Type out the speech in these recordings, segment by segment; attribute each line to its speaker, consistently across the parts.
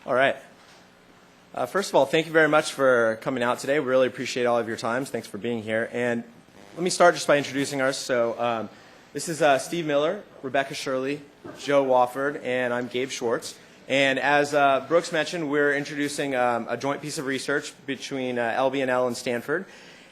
Speaker 1: All right. First of all, thank you very much for coming out today. We really appreciate all of your time. Thanks for being here. And let me start just by introducing us. So this is Steve Miller, Rebecca Shirley, Joe Wofford, and I'm Gabe Schwartz. And as Brooks mentioned, we're introducing a joint piece of research between LBNL and Stanford.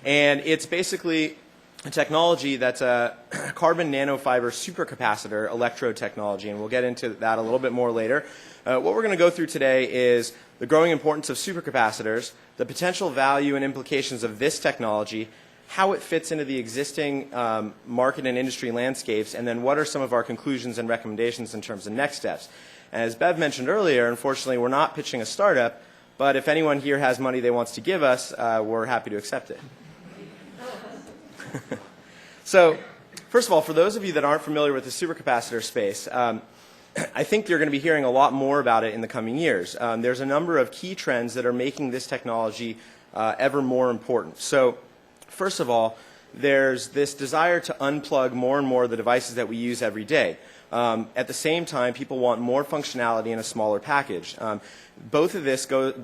Speaker 1: And it's basically a technology that's a carbon nanofiber supercapacitor electrode technology. And we'll get into that a little bit more later. What we're going to go through today is the growing importance of supercapacitors, the potential value and implications of this technology, how it fits into the existing market and industry landscapes, and then what are some of our conclusions and recommendations in terms of next steps. As Bev mentioned earlier, unfortunately, we're not pitching a startup, but if anyone here has money they wants to give us, we're happy to accept it. So, first of all, for those of you that aren't familiar with the supercapacitor space, I think you're going to be hearing a lot more about it in the coming years. There's a number of key trends that are making this technology ever more important. So, first of all, there's this desire to unplug more and more of the devices that we use every day. At the same time, people want more functionality in a smaller package. Both of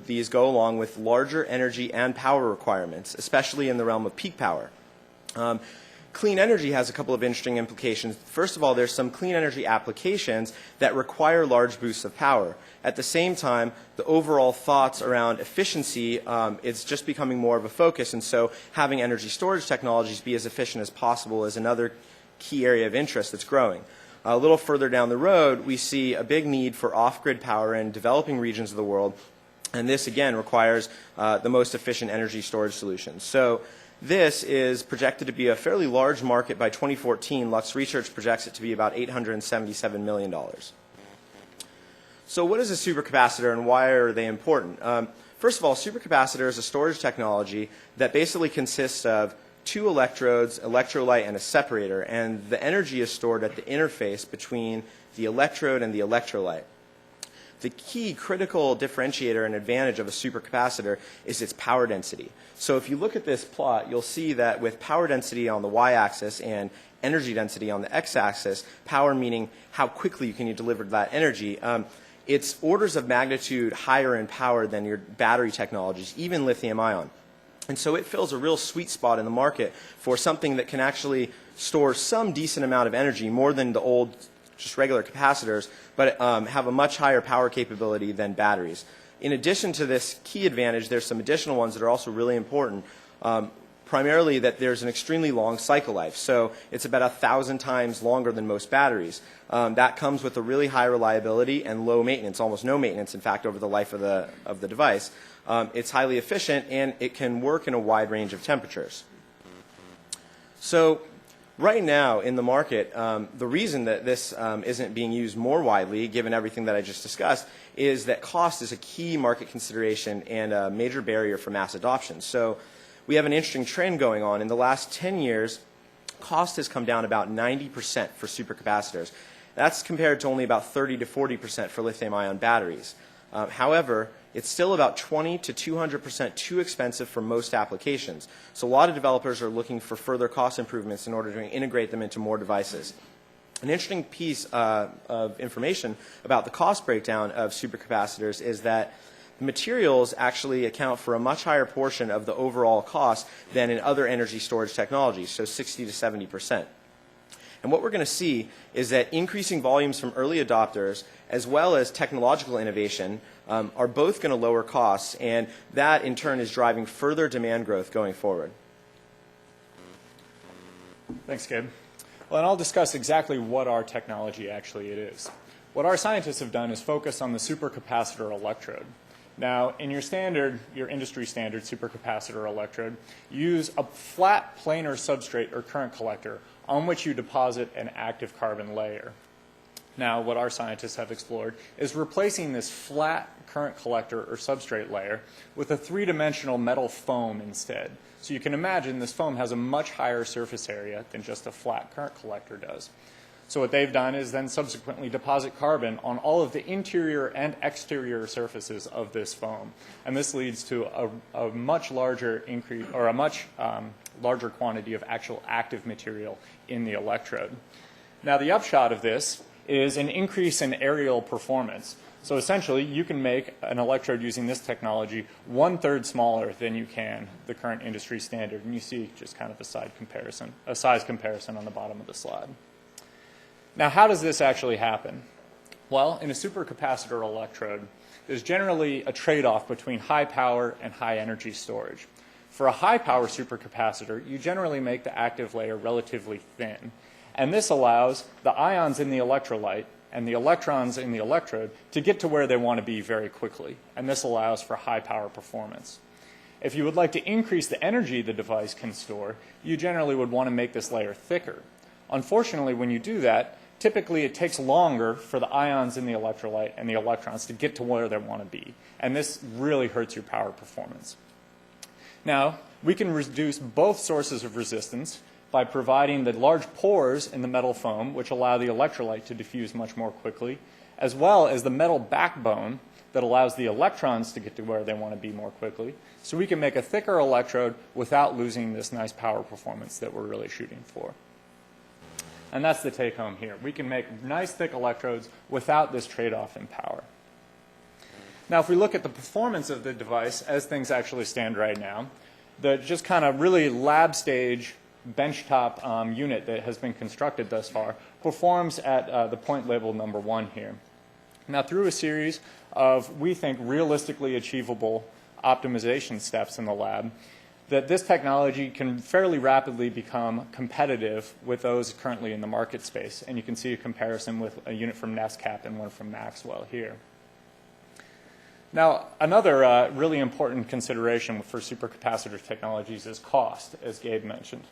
Speaker 1: these go along with larger energy and power requirements, especially in the realm of peak power. Clean energy has a couple of interesting implications. First of all, there's some clean energy applications that require large boosts of power. At the same time, the overall thoughts around efficiency is just becoming more of a focus, and so having energy storage technologies be as efficient as possible is another key area of interest that's growing. A little further down the road, we see a big need for off-grid power in developing regions of the world, and this again requires the most efficient energy storage solutions. So this is projected to be a fairly large market by 2014. Lux Research projects it to be about $877 million. So what is a supercapacitor and why are they important? First of all, supercapacitor is a storage technology that basically consists of two electrodes, electrolyte, and a separator, and the energy is stored at the interface between the electrode and the electrolyte. The key critical differentiator and advantage of a supercapacitor is its power density. So if you look at this plot, you'll see that with power density on the y-axis and energy density on the x-axis, power meaning how quickly you can deliver that energy, it's orders of magnitude higher in power than your battery technologies, even lithium-ion. And so it fills a real sweet spot in the market for something that can actually store some decent amount of energy, more than the old just regular capacitors, but have a much higher power capability than batteries. In addition to this key advantage, there's some additional ones that are also really important. Primarily that there's an extremely long cycle life. So it's about 1,000 times longer than most batteries. That comes with a really high reliability and low maintenance, almost no maintenance, in fact, over the life of the device. It's highly efficient, and it can work in a wide range of temperatures. So right now in the market, the reason that this isn't being used more widely, given everything that I just discussed, is that cost is a key market consideration and a major barrier for mass adoption. So we have an interesting trend going on. In the last 10 years, cost has come down about 90% for supercapacitors. That's compared to only about 30 to 40% for lithium-ion batteries. However, it's still about 20 to 200% too expensive for most applications. So a lot of developers are looking for further cost improvements in order to integrate them into more devices. An interesting piece of information about the cost breakdown of supercapacitors is that the materials actually account for a much higher portion of the overall cost than in other energy storage technologies, so 60 to 70%. And what we're going to see is that increasing volumes from early adopters as well as technological innovation are both going to lower costs, and that in turn is driving further demand growth going forward.
Speaker 2: Thanks, Gabe. Well, and I'll discuss exactly what our technology actually it is. What our scientists have done is focus on the supercapacitor electrode. Now, in your industry standard supercapacitor electrode, use a flat planar substrate or current collector on which you deposit an active carbon layer. Now, what our scientists have explored is replacing this flat current collector or substrate layer with a three-dimensional metal foam instead. So you can imagine this foam has a much higher surface area than just a flat current collector does. So what they've done is then subsequently deposit carbon on all of the interior and exterior surfaces of this foam. And this leads to a much larger increase, or a much larger quantity of actual active material in the electrode. Now the upshot of this is an increase in aerial performance. So essentially, you can make an electrode using this technology 1/3 smaller than you can the current industry standard. And you see just kind of a size comparison on the bottom of the slide. Now, how does this actually happen? Well, in a supercapacitor electrode, there's generally a trade-off between high power and high energy storage. For a high power supercapacitor, you generally make the active layer relatively thin. And this allows the ions in the electrolyte and the electrons in the electrode to get to where they want to be very quickly. And this allows for high power performance. If you would like to increase the energy the device can store, you generally would want to make this layer thicker. Unfortunately, when you do that, typically it takes longer for the ions in the electrolyte and the electrons to get to where they want to be. And this really hurts your power performance. Now, we can reduce both sources of resistance by providing the large pores in the metal foam, which allow the electrolyte to diffuse much more quickly, as well as the metal backbone that allows the electrons to get to where they want to be more quickly. So we can make a thicker electrode without losing this nice power performance that we're really shooting for. And that's the take home here. We can make nice thick electrodes without this trade-off in power. Now, if we look at the performance of the device as things actually stand right now, the just kind of really lab stage benchtop unit that has been constructed thus far performs at the point labeled number 1 here. Now, through a series of, we think, realistically achievable optimization steps in the lab, that this technology can fairly rapidly become competitive with those currently in the market space. And you can see a comparison with a unit from NESCAP and one from Maxwell here. Now, another really important consideration for supercapacitor technologies is cost, as Gabe mentioned.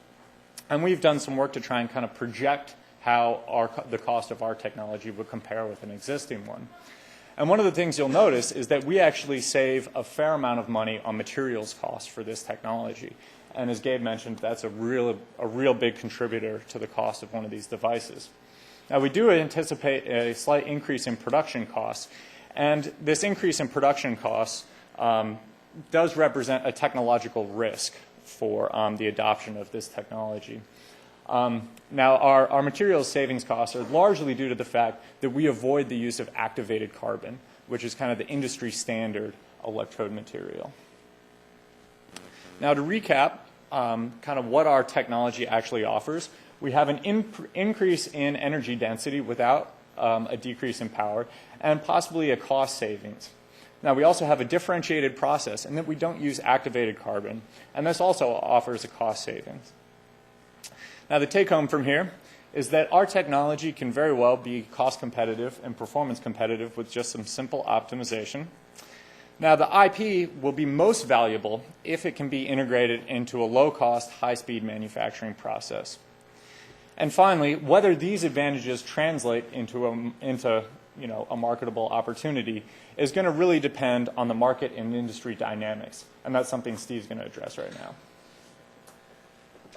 Speaker 2: And we've done some work to try and kind of project how the cost of our technology would compare with an existing one. And one of the things you'll notice is that we actually save a fair amount of money on materials costs for this technology. And as Gabe mentioned, that's a real big contributor to the cost of one of these devices. Now, we do anticipate a slight increase in production costs. And this increase in production costs does represent a technological risk for the adoption of this technology. Now, our materials savings costs are largely due to the fact that we avoid the use of activated carbon, which is kind of the industry standard electrode material. Now, to recap kind of what our technology actually offers, we have an increase in energy density without a decrease in power, and possibly a cost savings. Now, we also have a differentiated process in that we don't use activated carbon, and this also offers a cost savings. Now, the take-home from here is that our technology can very well be cost competitive and performance competitive with just some simple optimization. Now, the IP will be most valuable if it can be integrated into a low-cost, high-speed manufacturing process. And finally, whether these advantages translate into a marketable opportunity is going to really depend on the market and industry dynamics. And that's something Steve's going to address right now.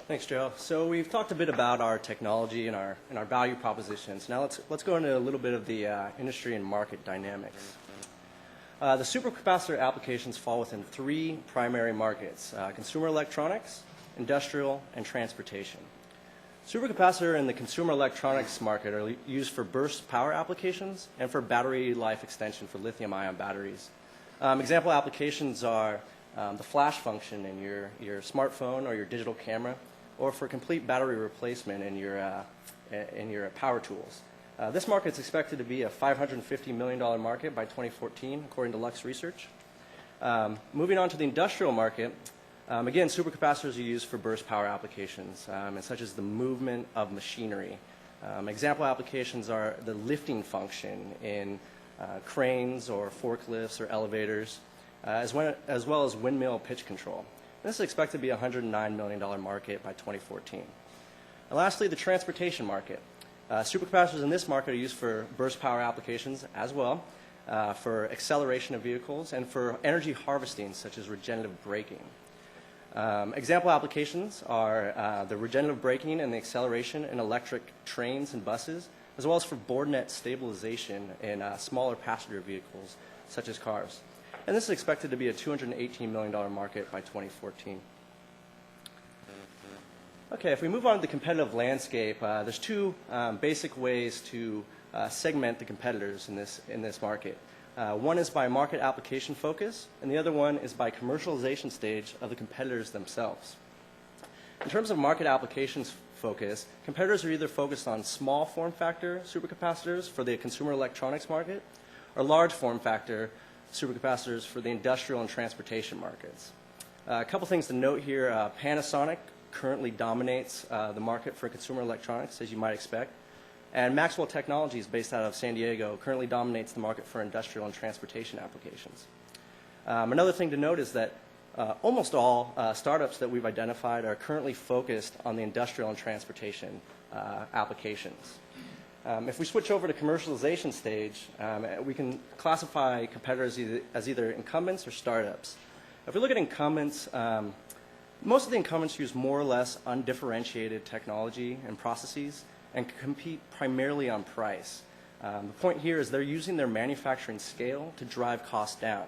Speaker 3: Thanks, Joe. So we've talked a bit about our technology and our value propositions. Now let's go into a little bit of the industry and market dynamics. The supercapacitor applications fall within 3 primary markets: consumer electronics, industrial, and transportation. Supercapacitor in the consumer electronics market are used for burst power applications and for battery life extension for lithium-ion batteries. Example applications are the flash function in your smartphone or your digital camera, or for complete battery replacement in your power tools. This market is expected to be a $550 million market by 2014, according to Lux Research. Moving on to the industrial market, again, supercapacitors are used for burst power applications, such as the movement of machinery. Example applications are the lifting function in cranes or forklifts or elevators, as well as windmill pitch control. This is expected to be a $109 million market by 2014. And lastly, the transportation market. Supercapacitors in this market are used for burst power applications as well, for acceleration of vehicles, and for energy harvesting, such as regenerative braking. Example applications are the regenerative braking and the acceleration in electric trains and buses, as well as for board net stabilization in smaller passenger vehicles, such as cars. And this is expected to be a $218 million market by 2014. Okay, if we move on to the competitive landscape, there's 2 basic ways to segment the competitors in this market. One is by market application focus, and the other one is by commercialization stage of the competitors themselves. In terms of market applications focus, competitors are either focused on small form factor supercapacitors for the consumer electronics market or large form factor supercapacitors for the industrial and transportation markets. A couple things to note here. Panasonic currently dominates the market for consumer electronics, as you might expect. And Maxwell Technologies, based out of San Diego, currently dominates the market for industrial and transportation applications. Another thing to note is that almost all startups that we've identified are currently focused on the industrial and transportation applications. If we switch over to commercialization stage, we can classify competitors as either incumbents or startups. If we look at incumbents, most of the incumbents use more or less undifferentiated technology and processes and compete primarily on price. The point here is they're using their manufacturing scale to drive costs down.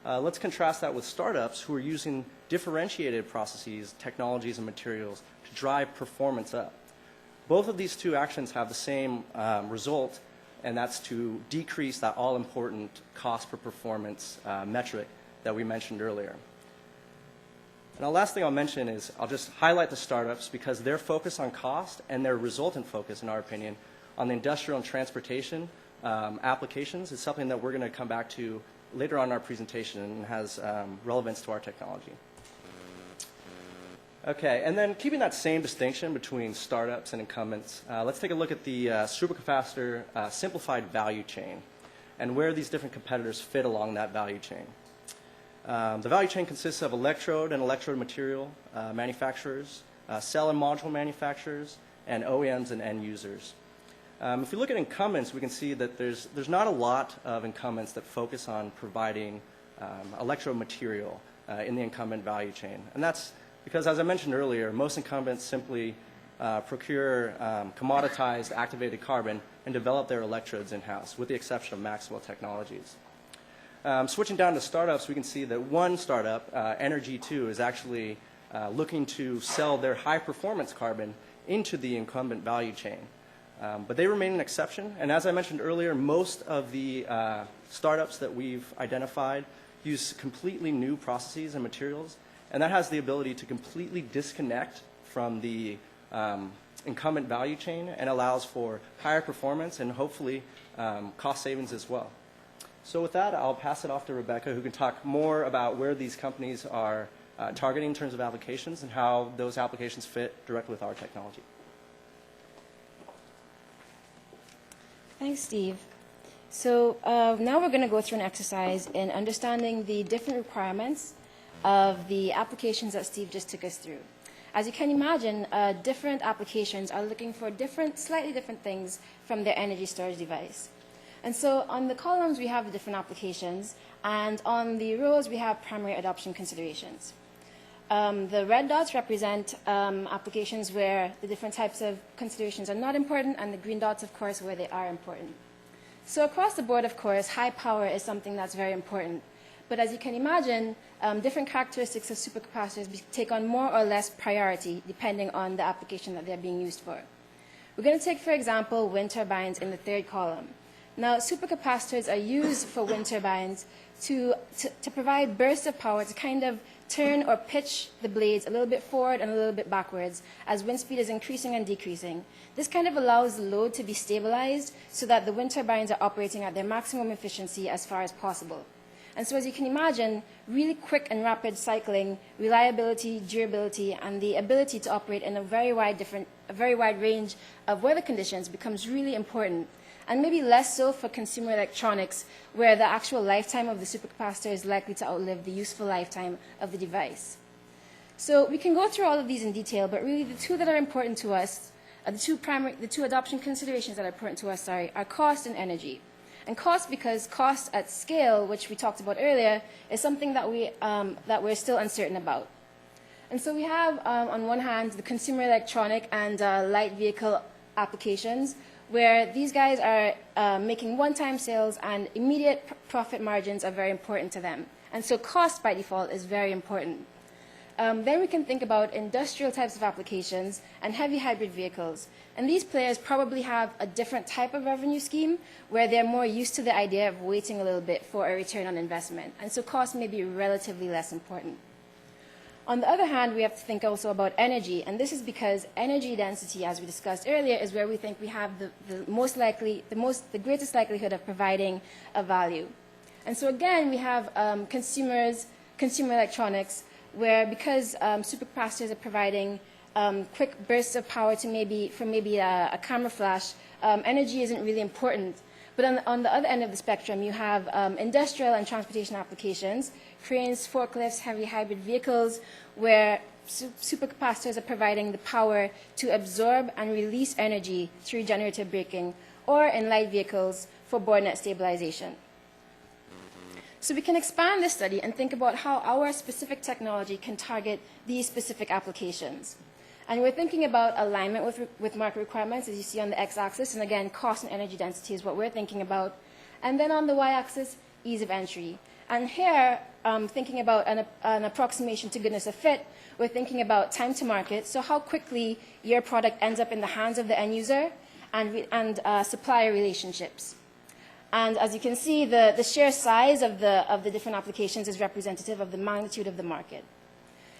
Speaker 3: Let's contrast that with startups who are using differentiated processes, technologies, and materials to drive performance up. Both of these two actions have the same result, and that's to decrease that all-important cost per performance metric that we mentioned earlier. Now, last thing I'll mention is I'll just highlight the startups because their focus on cost and their resultant focus, in our opinion, on the industrial and transportation applications is something that we're going to come back to later on in our presentation and has relevance to our technology. Okay, and then keeping that same distinction between startups and incumbents, let's take a look at the supercapacitor simplified value chain and where these different competitors fit along that value chain. The value chain consists of electrode and electrode material manufacturers, cell and module manufacturers, and OEMs and end users. If we look at incumbents, we can see that there's not a lot of incumbents that focus on providing electrode material in the incumbent value chain. And that's because, as I mentioned earlier, most incumbents simply procure commoditized activated carbon and develop their electrodes in-house, with the exception of Maxwell Technologies. Switching down to startups, we can see that one startup, Energy2, is actually looking to sell their high-performance carbon into the incumbent value chain. But they remain an exception. And as I mentioned earlier, most of the startups that we've identified use completely new processes and materials. And that has the ability to completely disconnect from the incumbent value chain and allows for higher performance and hopefully cost savings as well. So with that, I'll pass it off to Rebecca, who can talk more about where these companies are targeting in terms of applications and how those applications fit directly with our technology.
Speaker 4: Thanks, Steve. So now we're going to go through an exercise in understanding the different requirements of the applications that Steve just took us through. As you can imagine, different applications are looking for slightly different things from their energy storage device. And so on the columns, we have the different applications, and on the rows, we have primary adoption considerations. The red dots represent applications where the different types of considerations are not important, and the green dots, of course, where they are important. So across the board, of course, high power is something that's very important. But as you can imagine, different characteristics of supercapacitors take on more or less priority depending on the application that they're being used for. We're going to take, for example, wind turbines in the third column. Now, supercapacitors are used for wind turbines to provide bursts of power to kind of turn or pitch the blades a little bit forward and a little bit backwards as wind speed is increasing and decreasing. This kind of allows the load to be stabilized so that the wind turbines are operating at their maximum efficiency as far as possible. And so as you can imagine, really quick and rapid cycling, reliability, durability, and the ability to operate in a very wide range of weather conditions becomes really important. And maybe less so for consumer electronics, where the actual lifetime of the supercapacitor is likely to outlive the useful lifetime of the device. So we can go through all of these in detail, but really the two that are important to us, the two adoption considerations that are important to us, are cost and energy. And cost, because cost at scale, which we talked about earlier, is something that we're still uncertain about. And so we have, on one hand, the consumer electronic and light vehicle applications, where these guys are making one-time sales and immediate profit margins are very important to them. And so cost by default is very important. then we can think about industrial types of applications and heavy hybrid vehicles. And these players probably have a different type of revenue scheme where they're more used to the idea of waiting a little bit for a return on investment. And so cost may be relatively less important. On the other hand, we have to think also about energy, and this is because energy density, as we discussed earlier, is where we think we have the greatest likelihood of providing a value. And so again, we have consumer electronics, where because supercapacitors are providing quick bursts of power to from a camera flash, energy isn't really important. But on the other end of the spectrum, you have industrial and transportation applications, cranes, forklifts, heavy hybrid vehicles, where supercapacitors are providing the power to absorb and release energy through generative braking, or in light vehicles for board net stabilization. So we can expand this study and think about how our specific technology can target these specific applications. And we're thinking about alignment with market requirements, as you see on the x-axis. And again, cost and energy density is what we're thinking about. And then on the y-axis, ease of entry. And here, thinking about an approximation to goodness of fit, we're thinking about time to market. So how quickly your product ends up in the hands of the end user, and supplier relationships. And as you can see, the sheer size of the different applications is representative of the magnitude of the market.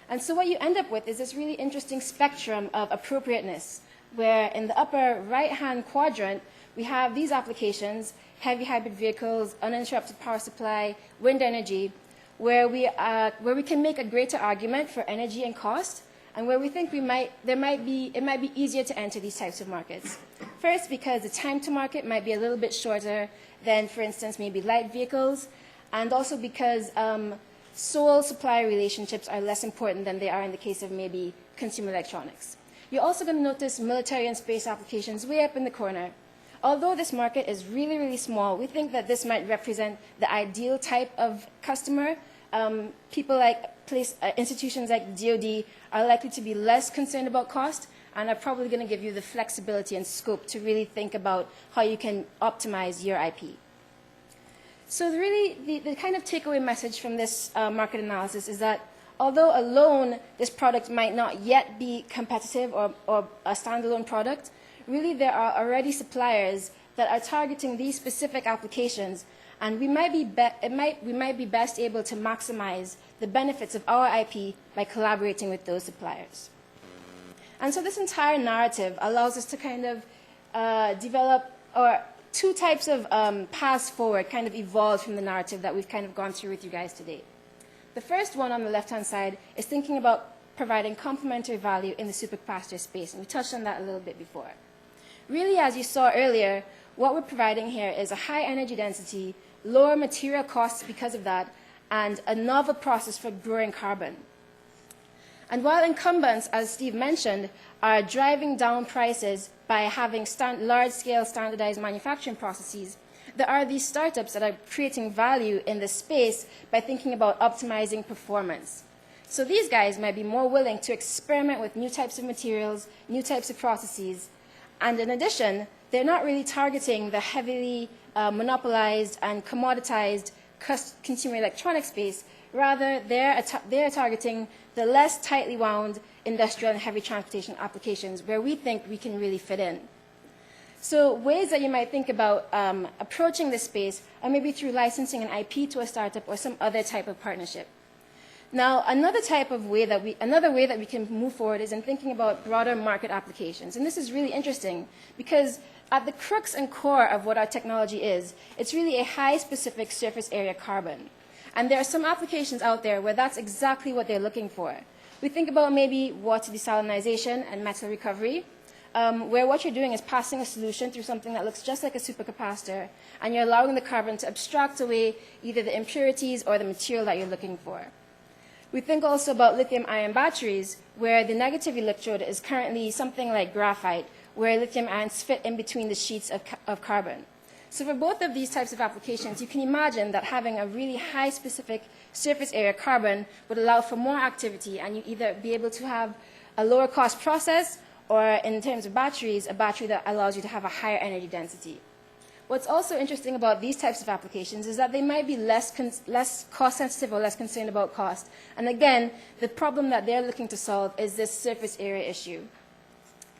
Speaker 4: And so what you end up with is this really interesting spectrum of appropriateness, where in the upper right-hand quadrant, we have these applications, heavy hybrid vehicles, uninterrupted power supply, wind energy, where we can make a greater argument for energy and cost, and where we think it might be easier to enter these types of markets. First, because the time to market might be a little bit shorter than, for instance, maybe light vehicles, and also because sole supplier relationships are less important than they are in the case of maybe consumer electronics. You're also going to notice military and space applications way up in the corner. Although this market is really, really small, we think that this might represent the ideal type of customer. People like institutions like the DoD are likely to be less concerned about cost and are probably going to give you the flexibility and scope to really think about how you can optimize your IP. So really, the kind of takeaway message from this market analysis is that although alone this product might not yet be competitive or a standalone product, really there are already suppliers that are targeting these specific applications, and we might be best able to maximize the benefits of our IP by collaborating with those suppliers. And so this entire narrative allows us to kind of develop two types of paths forward kind of evolved from the narrative that we've kind of gone through with you guys today. The first one on the left-hand side is thinking about providing complementary value in the supercapacitor space, and we touched on that a little bit before. Really, as you saw earlier, what we're providing here is a high energy density, lower material costs because of that, and a novel process for growing carbon. And while incumbents, as Steve mentioned, are driving down prices by having large-scale standardized manufacturing processes, there are these startups that are creating value in this space by thinking about optimizing performance. So these guys might be more willing to experiment with new types of materials, new types of processes, and in addition, they're not really targeting the heavily monopolized and commoditized consumer electronics space. Rather, they're targeting the less tightly wound industrial and heavy transportation applications where we think we can really fit in. So ways that you might think about approaching this space are maybe through licensing an IP to a startup or some other type of partnership. Now, another way that we can move forward is in thinking about broader market applications. And this is really interesting because at the crux and core of what our technology is, it's really a high specific surface area carbon. And there are some applications out there where that's exactly what they're looking for. We think about maybe water desalinization and metal recovery, where what you're doing is passing a solution through something that looks just like a supercapacitor, and you're allowing the carbon to abstract away either the impurities or the material that you're looking for. We think also about lithium-ion batteries, where the negative electrode is currently something like graphite, where lithium ions fit in between the sheets of carbon. So for both of these types of applications, you can imagine that having a really high specific surface area carbon would allow for more activity, and you either be able to have a lower cost process, or in terms of batteries, a battery that allows you to have a higher energy density. What's also interesting about these types of applications is that they might be less cost sensitive or less concerned about cost. And again, the problem that they're looking to solve is this surface area issue.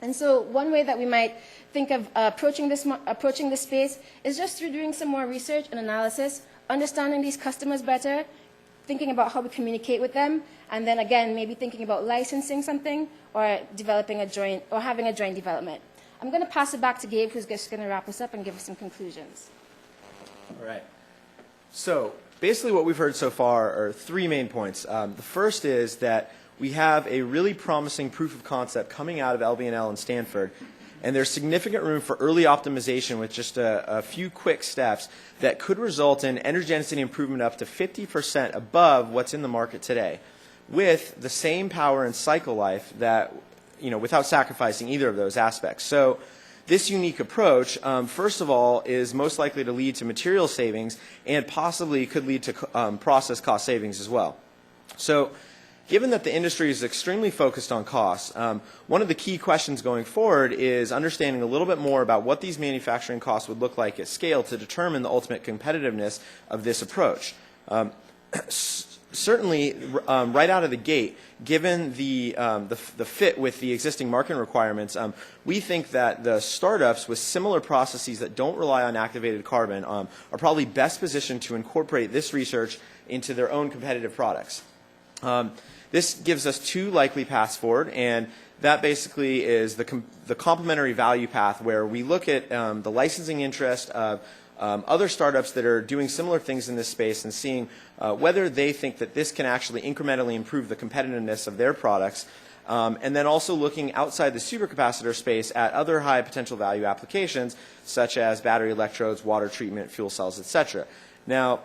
Speaker 4: And so one way that we might think of approaching this space is just through doing some more research and analysis, understanding these customers better, thinking about how we communicate with them, and then again, maybe thinking about licensing something or developing a joint, or having a joint development. I'm going to pass it back to Gabe, who's just going to wrap us up and give us some conclusions.
Speaker 1: All right. So basically what we've heard so far are three main points. The first is that we have a really promising proof of concept coming out of LBNL and Stanford, and there's significant room for early optimization with just a few quick steps that could result in energy density improvement up to 50% above what's in the market today, with the same power and cycle life that, without sacrificing either of those aspects. So this unique approach, first of all, is most likely to lead to material savings and possibly could lead to process cost savings as well. So given that the industry is extremely focused on costs, one of the key questions going forward is understanding a little bit more about what these manufacturing costs would look like at scale to determine the ultimate competitiveness of this approach. Certainly, right out of the gate, given the fit with the existing market requirements, we think that the startups with similar processes that don't rely on activated carbon are probably best positioned to incorporate this research into their own competitive products. This gives us two likely paths forward, and that basically is the complementary value path, where we look at the licensing interest of other startups that are doing similar things in this space and seeing whether they think that this can actually incrementally improve the competitiveness of their products, and then also looking outside the supercapacitor space at other high potential value applications such as battery electrodes, water treatment, fuel cells, etc. Now,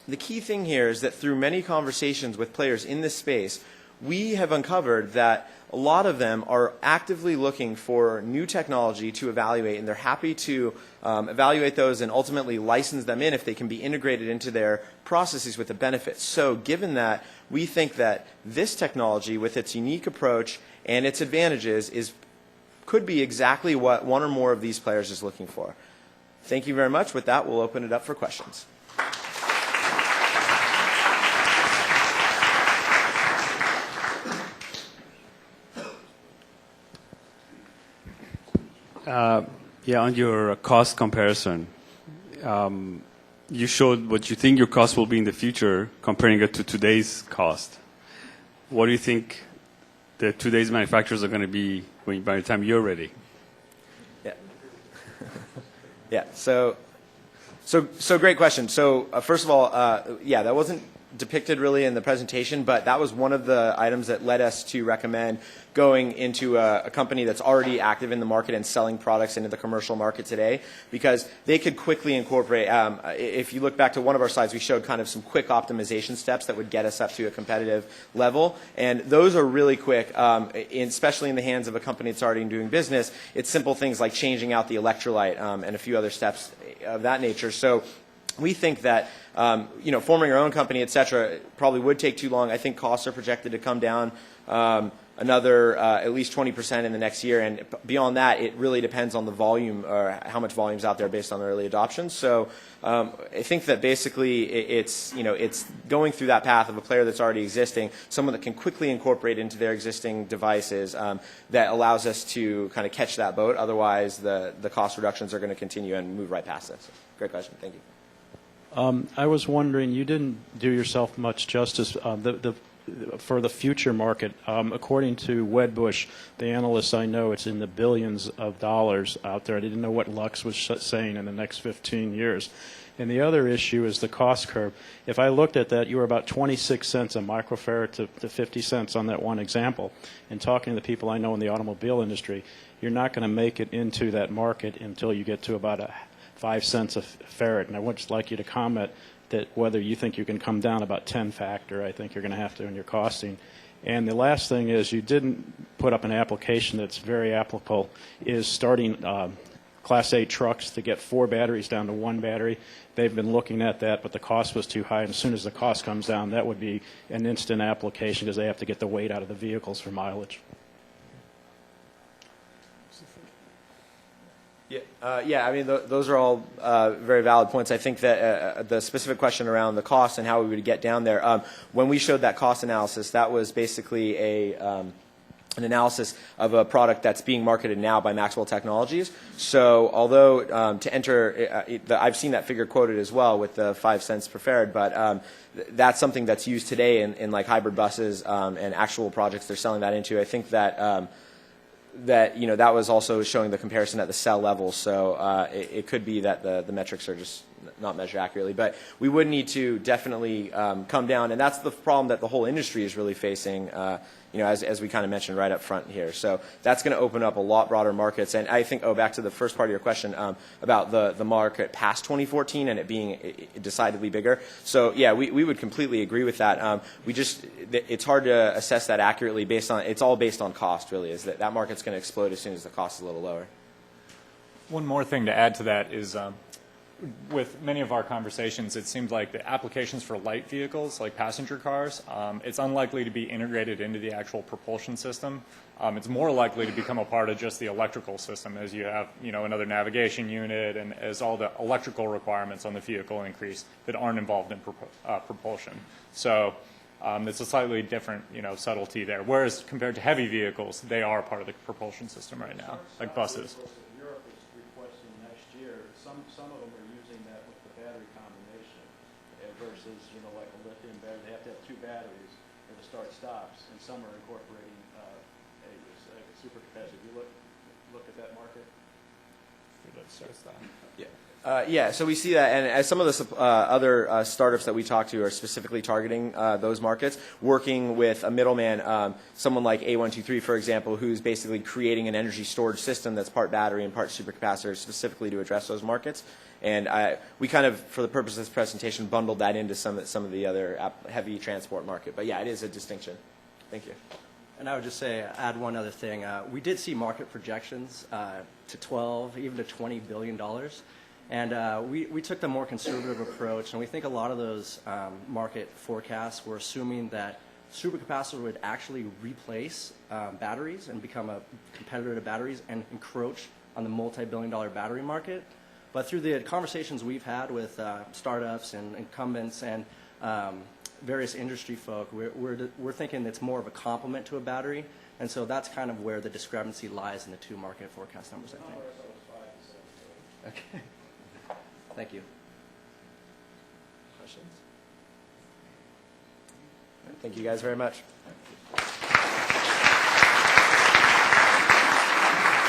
Speaker 1: the key thing here is that through many conversations with players in this space, we have uncovered that a lot of them are actively looking for new technology to evaluate, and they're happy to evaluate those and ultimately license them in if they can be integrated into their processes with the benefits. So given that, we think that this technology, with its unique approach and its advantages, could be exactly what one or more of these players is looking for. Thank you very much. With that, we'll open it up for questions.
Speaker 5: Yeah, on your cost comparison, you showed what you think your cost will be in the future, comparing it to today's cost. What do you think the today's manufacturers are going to be by the time you're ready?
Speaker 1: Yeah. Yeah. So great question. So first of all, yeah, that wasn't depicted really in the presentation, but that was one of the items that led us to recommend going into a company that's already active in the market and selling products into the commercial market today, because they could quickly incorporate, if you look back to one of our slides, we showed kind of some quick optimization steps that would get us up to a competitive level, and those are really quick, especially in the hands of a company that's already doing business. It's simple things like changing out the electrolyte and a few other steps of that nature. So we think that forming our own company, et cetera, probably would take too long. I think costs are projected to come down another at least 20% in the next year, and beyond that, it really depends on the volume or how much volume is out there based on the early adoption. So I think that basically it's going through that path of a player that's already existing, someone that can quickly incorporate into their existing devices that allows us to kind of catch that boat. Otherwise, the cost reductions are going to continue and move right past us. Great question. Thank you.
Speaker 6: I was wondering, you didn't do yourself much justice for the future market. According to Wedbush, the analysts I know, it's in the billions of dollars out there. I didn't know what Lux was saying in the next 15 years. And the other issue is the cost curve. If I looked at that, you were about 26 cents a microfarad to 50 cents on that one example. And talking to the people I know in the automobile industry, you're not going to make it into that market until you get to about 5 cents a farad. And I would just like you to comment that whether you think you can come down about 10 factor. I think you're going to have to in your costing. And the last thing is, you didn't put up an application that's very applicable, is starting Class 8 trucks to get 4 batteries down to 1 battery. They've been looking at that, but the cost was too high. And as soon as the cost comes down, that would be an instant application, because they have to get the weight out of the vehicles for mileage.
Speaker 1: Yeah. Yeah, I mean, those are all very valid points. I think that the specific question around the cost and how we would get down there, when we showed that cost analysis, that was basically an analysis of a product that's being marketed now by Maxwell Technologies. So although to enter, I've seen that figure quoted as well with the 5 cents per farad, but that's something that's used today in like hybrid buses and actual projects they're selling that into. I think that that was also showing the comparison at the cell level, so it could be that the metrics are just not measured accurately. But we would need to definitely come down, and that's the problem that the whole industry is really facing, as we kind of mentioned right up front here. So that's going to open up a lot broader markets. And I think, back to the first part of your question about the market past 2014 and it being decidedly bigger. So yeah, we would completely agree with that. It's hard to assess that accurately it's all based on cost, really, is that market's going to explode as soon as the cost is a little lower.
Speaker 2: One more thing to add to that is with many of our conversations, it seems like the applications for light vehicles, like passenger cars, it's unlikely to be integrated into the actual propulsion system. It's more likely to become a part of just the electrical system as you have, another navigation unit and as all the electrical requirements on the vehicle increase that aren't involved in propulsion. So it's a slightly different, subtlety there. Whereas compared to heavy vehicles, they are part of the propulsion system right now, like buses.
Speaker 6: Europe is requesting next year. Some of them are using that with the battery combination versus, like a lithium battery. They have to have 2 batteries for the start-stops, and some are incorporating a supercapacitor. If you look at that market.
Speaker 1: Yeah, so we see that, and as some of the other startups that we talk to are specifically targeting those markets, working with a middleman, someone like A123, for example, who's basically creating an energy storage system that's part battery and part supercapacitor specifically to address those markets. And we kind of, for the purpose of this presentation, bundled that into some of the other heavy transport market. But yeah, it is a distinction. Thank you.
Speaker 3: And I would just say, add one other thing. We did see market projections to 12, even to $20 billion. And we took the more conservative approach, and we think a lot of those market forecasts were assuming that supercapacitor would actually replace batteries and become a competitor to batteries and encroach on the multi-billion-dollar battery market. But through the conversations we've had with startups and incumbents and various industry folk, we're thinking it's more of a complement to a battery, and so that's kind of where the discrepancy lies in the 2 market forecast numbers, I think. Okay. Thank you.
Speaker 1: Questions? Thank you guys very much.